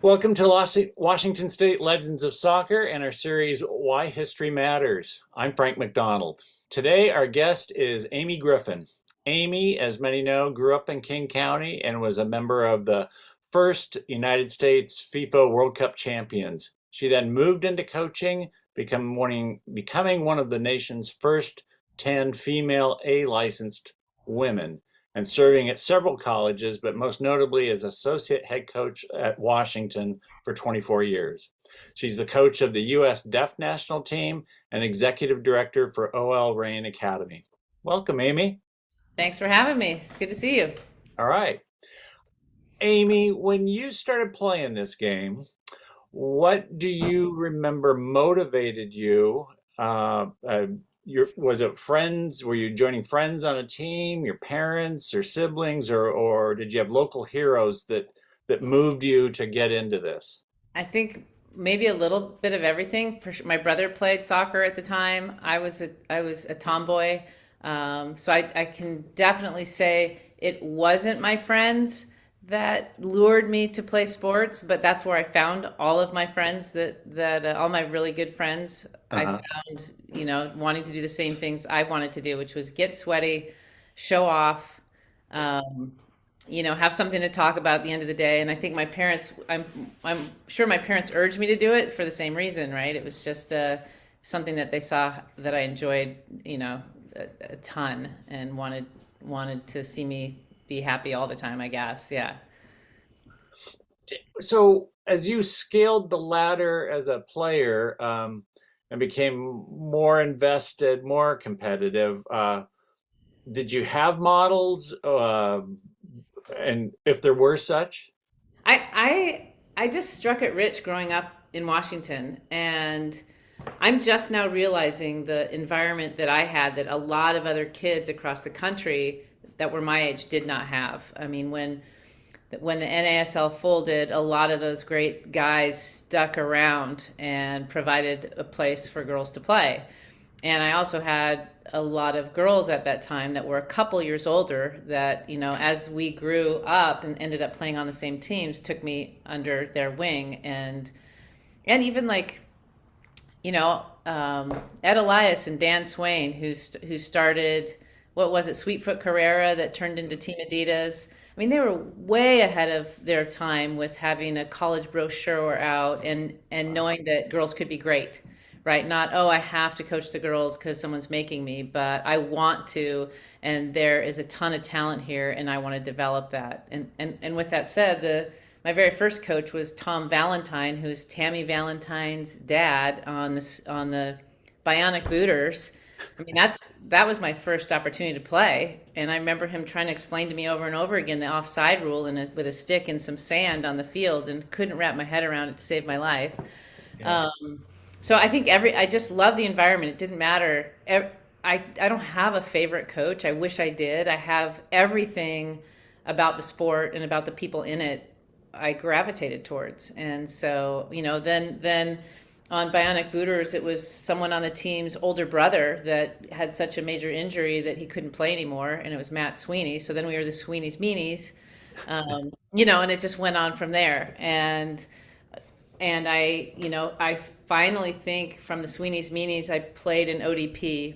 Welcome to Washington State Legends of Soccer and our series Why History Matters. I'm Frank MacDonald. Today, our guest is Amy Griffin. Amy, as many know, grew up in King County and was a member of the first United States FIFA World Cup champions. She then moved into coaching, becoming one of the nation's first 10 female A licensed women and serving at several colleges, but most notably as associate head coach at Washington for 24 years. She's the coach of the U.S. Deaf National Team and executive director for OL Reign Academy. Welcome, Amy. Thanks for having me. It's good to see you. All right. Amy, when you started playing this game, what do you remember motivated you? Was it friends? Were you joining friends on a team, your parents or siblings, or did you have local heroes that moved you to get into this? I think maybe a little bit of everything. For sure, my brother played soccer at the time. I was a tomboy, so I can definitely say it wasn't my friends that lured me to play sports, but that's where I found all of my friends that all my really good friends. I Uh-huh. found wanting to do the same things I wanted to do, which was get sweaty, show off. Um, have something to talk about at the end of the day. And I think my parents, I'm sure my parents urged me to do it for the same reason, right? It was just something that they saw that I enjoyed, a ton and wanted to see me be happy all the time, I guess. Yeah. So as you scaled the ladder as a player, and became more invested, more competitive, did you have models? And if there were such? I just struck it rich growing up in Washington, and I'm just now realizing the environment that I had that a lot of other kids across the country that were my age did not have. I mean, when the NASL folded, a lot of those great guys stuck around and provided a place for girls to play. And I also had a lot of girls at that time that were a couple years older that, as we grew up and ended up playing on the same teams, took me under their wing. And even like, Ed Elias and Dan Swain, who started, what was it, Sweetfoot Carrera that turned into Team Adidas. I mean, they were way ahead of their time with having a college brochure out and knowing that girls could be great, right? Not, oh, I have to coach the girls because someone's making me, but I want to, and there is a ton of talent here, and I want to develop that. And with that said, the my very first coach was Tom Valentine, who's Tammy Valentine's dad on the Bionic Booters. I mean, that was my first opportunity to play, and I remember him trying to explain to me over and over again the offside rule with a stick and some sand on the field, and couldn't wrap my head around it to save my life. Yeah. Um, so I think I just love the environment. It didn't matter. I don't have a favorite coach. I wish I did. I have everything about the sport and about the people in it I gravitated towards. And so, then on Bionic Booters, it was someone on the team's older brother that had such a major injury that he couldn't play anymore, and it was Matt Sweeney. So then we were the Sweeney's Meanies, and it just went on from there. And I finally think from the Sweeney's Meanies, I played in ODP.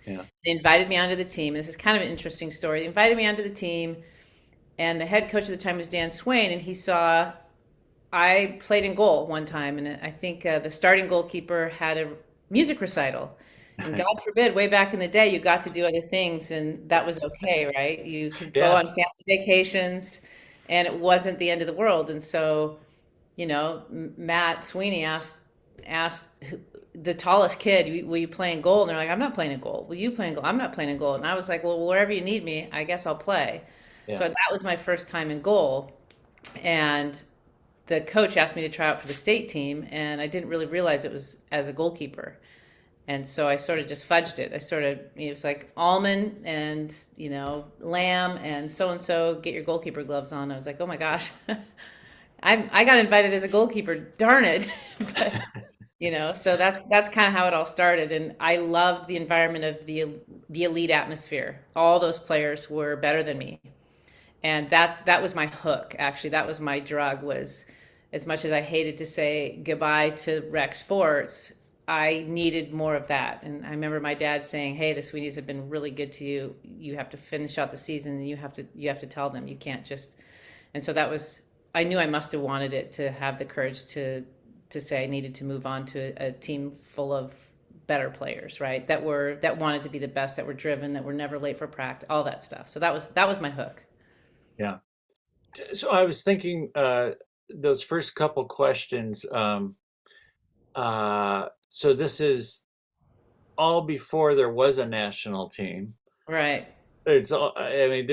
Yeah. They invited me onto the team. This is kind of an interesting story. They invited me onto the team, and the head coach at the time was Dan Swain, and he saw I played in goal one time, and I think the starting goalkeeper had a music recital. And God forbid, way back in the day, you got to do other things, and that was okay, right? You could go Yeah. on family vacations, and it wasn't the end of the world. And so, Matt Sweeney asked the tallest kid, "Will you play in goal?" And they're like, "I'm not playing in goal." "Will you play in goal?" "I'm not playing in goal." And I was like, "Well, wherever you need me, I guess I'll play." Yeah. So that was my first time in goal, and the coach asked me to try out for the state team, and I didn't really realize it was as a goalkeeper. And so I sort of just fudged it. It was like almond and, lamb and so, get your goalkeeper gloves on. I was like, oh my gosh, I got invited as a goalkeeper, darn it. But, so that's kind of how it all started. And I loved the environment of the elite atmosphere. All those players were better than me. And that was my hook, actually. That was my drug, was as much as I hated to say goodbye to rec sports, I needed more of that. And I remember my dad saying, "Hey, the Sweeneys have been really good to you. You have to finish out the season, and you have to tell them. You can't just." And so that was, I knew I must have wanted it to have the courage to say I needed to move on to a team full of better players, right? That wanted to be the best, that were driven, that were never late for practice, all that stuff. So that was my hook. Yeah. So I was thinking those first couple questions. So this is all before there was a national team. Right. It's all, I mean,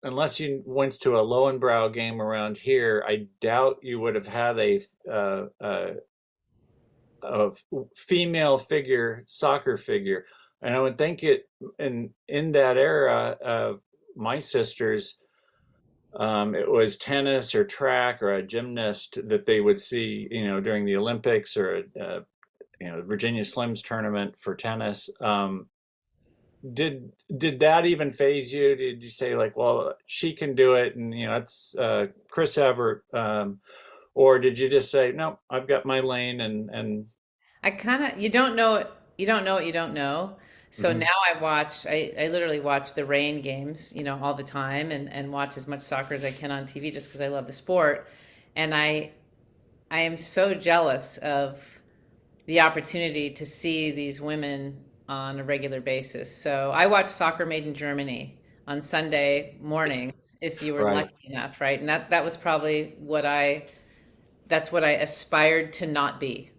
unless you went to a Lowenbrow game around here, I doubt you would have had a female figure, soccer figure. And I would think it in that era of my sisters, it was tennis or track or a gymnast that they would see, during the Olympics or Virginia Slims tournament for tennis. Did that even phase you? Did you say like, well, she can do it, and it's Chris Evert, or did you just say, no, I've got my lane and I kind of, you don't know what you don't know. So mhm, now I literally watch the rain games, all the time, and watch as much soccer as I can on TV just because I love the sport. And I am so jealous of the opportunity to see these women on a regular basis. So I watch Soccer Made in Germany on Sunday mornings, if you were right, lucky enough, right? And that was probably that's what I aspired to not be.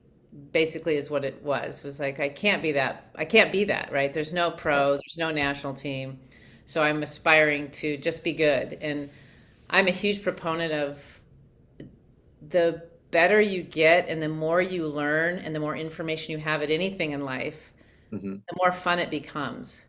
Basically is what it was. It was like I can't be that. I can't be that, right? There's no right, pro, there's no national team. So I'm aspiring to just be good. And I'm a huge proponent of the better you get and the more you learn and the more information you have at anything in life, hmm the more fun it becomes.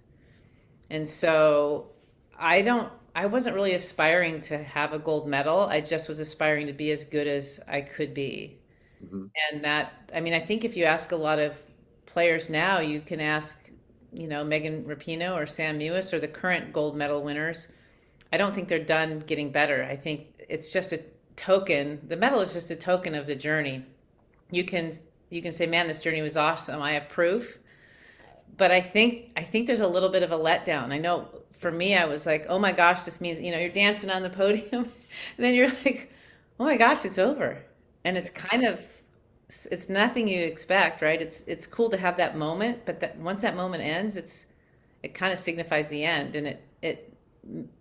And so I wasn't really aspiring to have a gold medal. I just was aspiring to be as good as I could be. hmm And I mean, I think if you ask a lot of players now, you can ask, Megan Rapinoe or Sam Mewis or the current gold medal winners. I don't think they're done getting better. I think it's just a token. The medal is just a token of the journey. You can you can say, "Man, this journey was awesome. I have proof." But I think there's a little bit of a letdown. I know for me, I was like, "Oh my gosh, this means, you're dancing on the podium." And then you're like, "Oh my gosh, it's over." And it's nothing you expect, right? It's cool to have that moment, but that once that moment ends, it kind of signifies the end, and it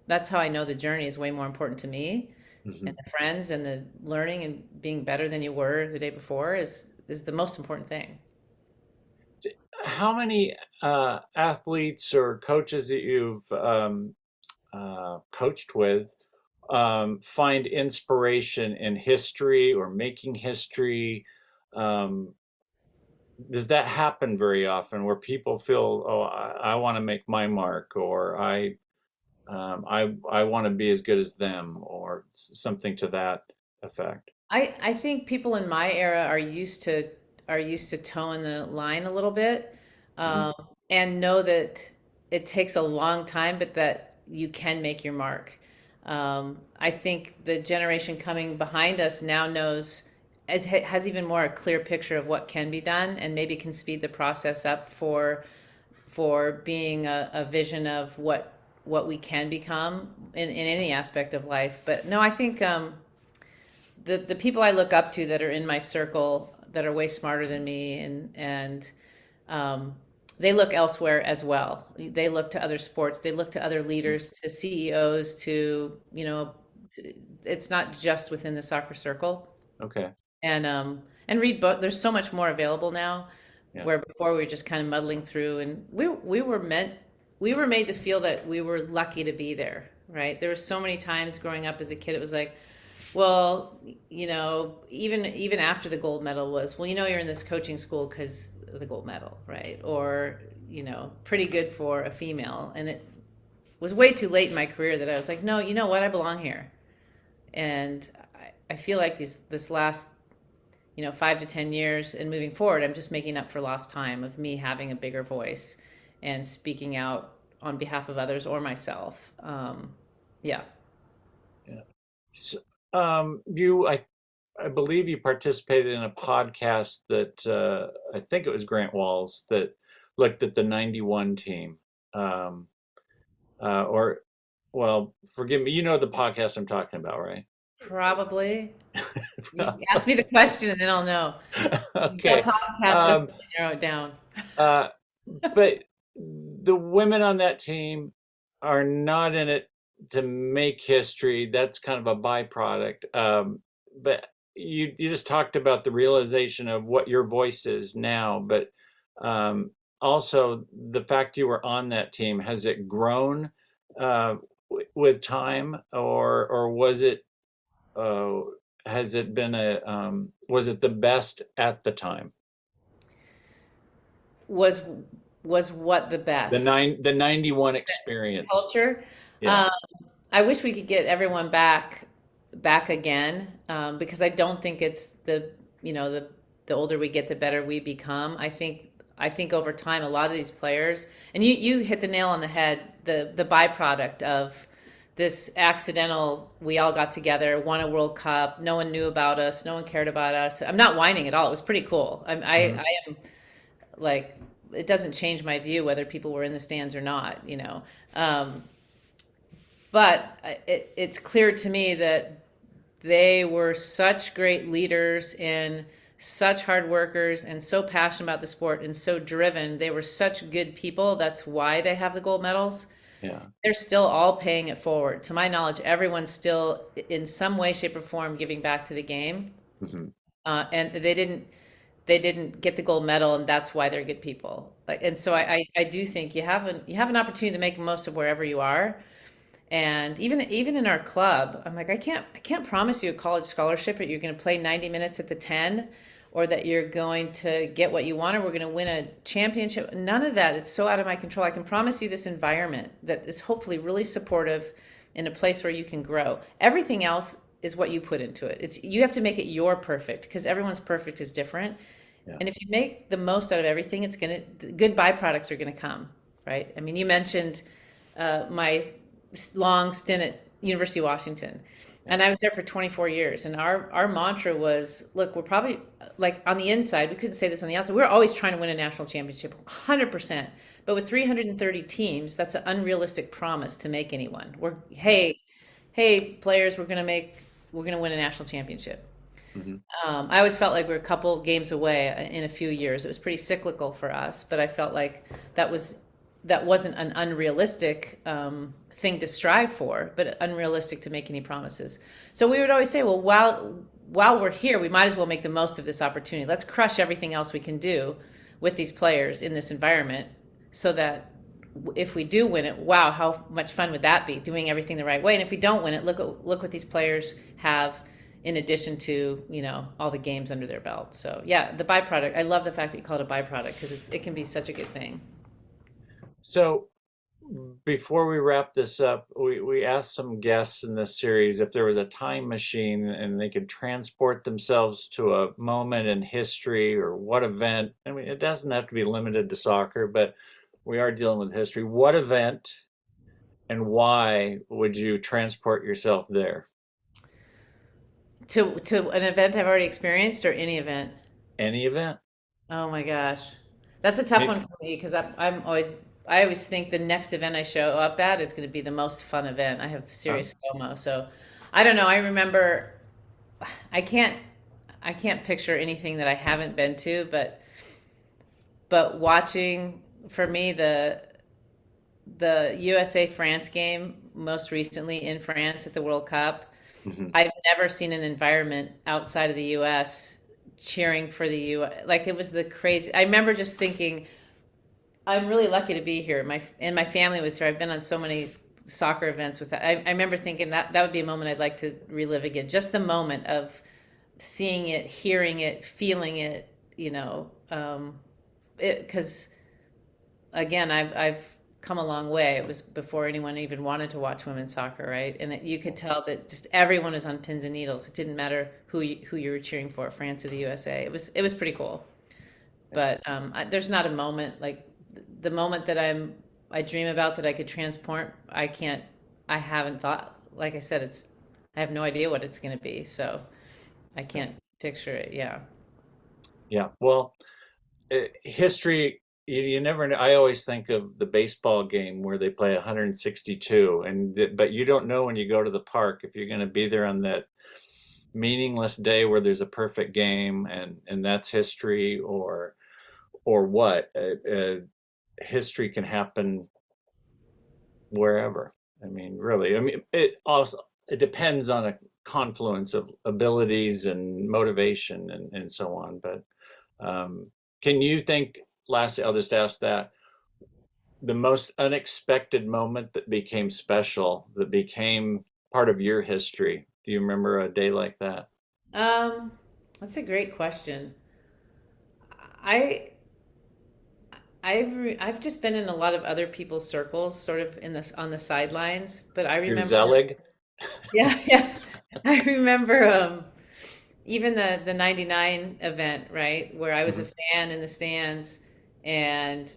that's how I know the journey is way more important to me, and hmm the friends and the learning and being better than you were the day before is the most important thing. How many athletes or coaches that you've coached with find inspiration in history or making history? Um, does that happen very often where people feel, oh, I want to make my mark, or I want to be as good as them, or something to that effect? I think people in my era are used to towing the line a little bit, Hmm um, and know that it takes a long time, but that you can make your mark. I think the generation coming behind us now has even more a clear picture of what can be done, and maybe can speed the process up for being a vision of what we can become in any aspect of life. But no, I think the people I look up to that are in my circle that are way smarter than me, and um, they look elsewhere as well. They look to other sports. They look to other leaders, to CEOs, to it's not just within the soccer circle. Okay. And read book. There's so much more available now, Yeah. where before we were just kind of muddling through, and we were made to feel that we were lucky to be there. Right? There were so many times growing up as a kid, it was like, well, even after the gold medal was, well, you're in this coaching school because of the gold medal, right? Or, pretty good for a female. And it was way too late in my career that I was like, no, you know what? I belong here. And I feel like this last, 5 to 10 years and moving forward, I'm just making up for lost time of me having a bigger voice and speaking out on behalf of others or myself. Yeah. Yeah. So, you, I believe you participated in a podcast that I think it was Grant Walls that looked at the '91 team. Um, or, well, forgive me, you know the podcast I'm talking about, right? Probably. You ask me the question and then I'll know. The Okay. podcast doesn't Um, really narrow it down. uh, but the women on that team are not in it to make history. That's kind of a byproduct. But you just talked about the realization of what your voice is now, but um, also the fact you were on that team, has it grown with time, or was it uh, has it been was it the best at the time? Was was what the best? The 91 experience. Culture. Yeah. Um, I wish we could get everyone back again, because I don't think it's the older we get, the better we become. I think over time, a lot of these players, and you hit the nail on the head, the byproduct of this accidental, we all got together, won a World Cup, no one knew about us, no one cared about us. I'm not whining at all. It was pretty cool. Mhm. I am like, it doesn't change my view whether people were in the stands or not. Um, but it's clear to me that they were such great leaders and such hard workers and so passionate about the sport and so driven. They were such good people. That's why they have the gold medals. Yeah. They're still all paying it forward. To my knowledge, everyone's still in some way, shape, or form giving back to the game. Mhm. And they didn't get the gold medal, and that's why they're good people. Like, and so I do think you have an opportunity to make the most of wherever you are. And even in our club, I'm like, I can't promise you a college scholarship, or you're going to play 90 minutes at the 10, or that you're going to get what you want, or we're going to win a championship. None of that. It's so out of my control. I can promise you this environment that is hopefully really supportive, in a place where you can grow. Everything else is what you put into it. You have to make it your perfect, because everyone's perfect is different. Yeah. And if you make the most out of everything, the good byproducts are going to come, right? I mean, you mentioned my long stint at University of Washington, Yeah. and I was there for 24 years. And our mantra was, look, we're probably, like, on the inside, we couldn't say this on the outside. We were always trying to win a national championship, 100%. But with 330 teams, that's an unrealistic promise to make anyone. Hey, players, we're gonna win a national championship. Mhm. I always felt like we were a couple games away in a few years. It was pretty cyclical for us, but I felt like that wasn't an unrealistic thing to strive for, but unrealistic to make any promises. So we would always say, well, while we're here, we might as well make the most of this opportunity. Let's crush everything else we can do with these players in this environment, so that if we do win it, wow, how much fun would that be, doing everything the right way? And if we don't win it, look what these players have, in addition to all the games under their belt. So yeah, the byproduct. I love the fact that you call it a byproduct, because it can be such a good thing. So before we wrap this up, we asked some guests in this series if there was a time machine and they could transport themselves to a moment in history or what event. I mean, it doesn't have to be limited to soccer, but we are dealing with history. What event and why would you transport yourself there? To an event I've already experienced, or any event? Any event? Oh my gosh, that's a tough one for me, because I always think the next event I show up at is going to be the most fun event. I have Huh? serious FOMO, so I don't know. I remember, I can't I can't picture anything that I haven't been to, but watching, for me, the USA France game most recently in France at the World Cup. Mhm. I've never seen an environment outside of the US cheering for the U. Like, it was the crazy. I remember just thinking, I'm really lucky to be here. My family was here. I've been on so many soccer events with that. I remember thinking that would be a moment I'd like to relive again. Just the moment of seeing it, hearing it, feeling it. Because again, I've come a long way. It was before anyone even wanted to watch women's soccer, right? And you could tell that just everyone was on pins and needles. It didn't matter who you were cheering for, France or the USA. It was pretty cool. But there's not a moment like the moment that I dream about that I could transport. I can't. I haven't thought. Like I said, I have no idea what it's going to be. So I can't picture it. Yeah. Yeah. Well, history, you never know. I always think of the baseball game where they play 162, but you don't know when you go to the park if you're going to be there on that meaningless day where there's a perfect game, and that's history, or what. History can happen wherever. I mean, really. I mean, it depends on a confluence of abilities and motivation and so on. But can you think, lastly, I'll just ask that, the most unexpected moment that became special, that became part of your history? Do you remember a day like that? Um, that's a great question. I I've just been in a lot of other people's circles, sort of in this on the sidelines. But I Your remember, Zelig? yeah, yeah, I remember even the '99 event, right, where I was a Mhm. fan in the stands, and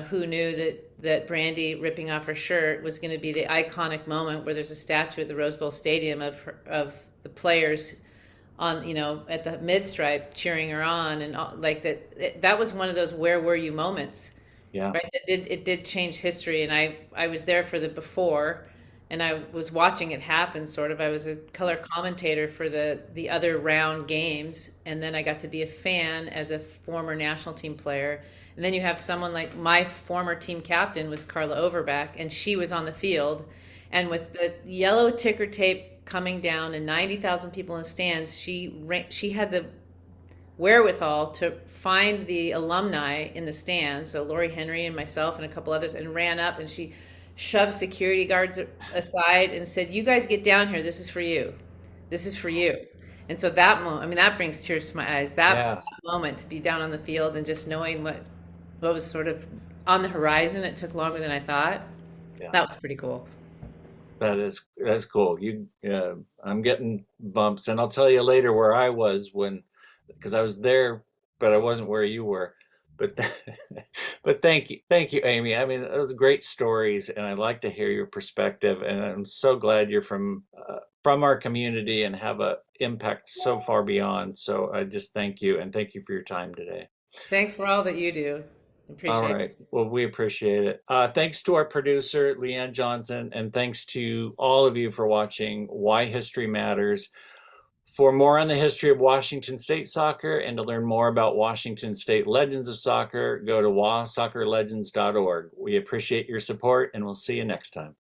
who knew that Brandy ripping off her shirt was going to be the iconic moment where there's a statue at the Rose Bowl Stadium of the players on at the mid stripe cheering her on, and like that was one of those where were you moments, Yeah. right? It did change history, and I was there for the before, and I was watching it happen. Sort of, I was a color commentator for the other round games, and then I got to be a fan as a former national team player. And then you have someone like my former team captain was Carla Overback, and she was on the field, and with the yellow ticker tape coming down and 90,000 people in the stands, she had the wherewithal to find the alumni in the stands, so Lori Henry and myself and a couple others, and ran up, and she shoved security guards aside and said, "You guys get down here. This is for you. This is for you." And so that moment, I mean, that brings tears to my eyes. That Yeah. moment to be down on the field and just knowing what was sort of on the horizon. It took longer than I thought. Yeah. That was pretty cool. That's cool. I'm getting bumps, and I'll tell you later where I was when, because I was there, but I wasn't where you were. But but thank you, Amy. I mean, those are great stories, and I'd like to hear your perspective. And I'm so glad you're from our community and have a impact so far beyond. So I just thank you, and thank you for your time today. Thanks for all that you do. All Appreciate it. right. Well, we appreciate it. Thanks to our producer, Leanne Johnson, and thanks to all of you for watching Why History Matters. For more on the history of Washington State soccer and to learn more about Washington State Legends of Soccer, go to wasoccerlegends.org. We appreciate your support, and we'll see you next time.